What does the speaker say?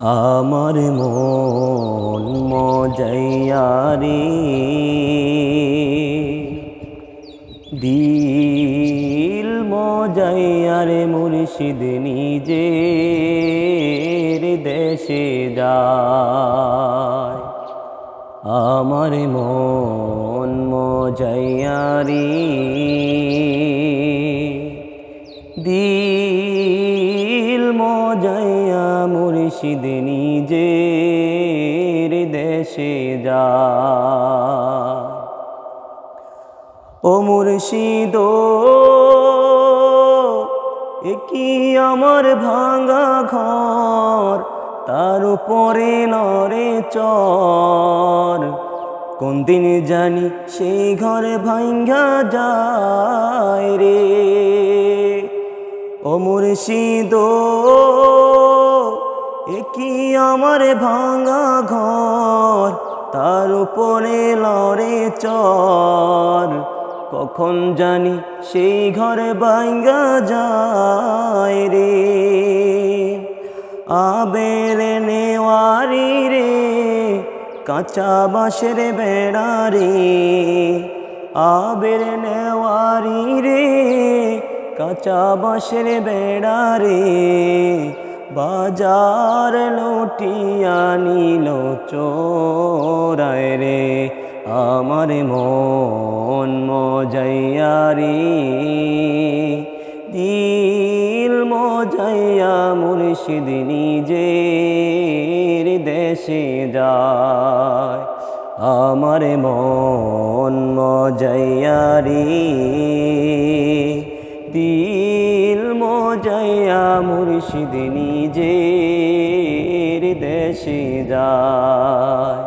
আমার মন মজাইয়া রে, দিল মজাইয়া রে, মুর্শিদ নিজের দেশে যায়। আমার মন মজাইয়া রে, দিল মজাইয়া মুর্শিদ নিজের দেশে যায়। ও মুর্শিদ এ কি আমার ভাঙা ঘর, তার উপরে নরে চর, কোন দিন জানি সেই ঘরে ভাঙ্গা যায় রে। ও মুর্শিদ এ কি আমার ভাঙা ঘর, তার উপরে লড়ে চর, কখন জানি সেই ঘরে ভাঙ্গা যায় রে। আবের নেওয়ারি রে, কাঁচা বাঁশের বেড়া রে, আবের নেওয়ারি রে, কাঁচা বাঁশের বেড়া রে, বাজার লুটিয়া নিল চোরায় রে। আমার মন মজাইয়া রে, দিল মজাইয়া মুর্শিদ নিজের দেশে যায়। আমার মন মজাইয়া রে, দিল মজাইয়া মুর্শিদ নিজের দেশে যায়।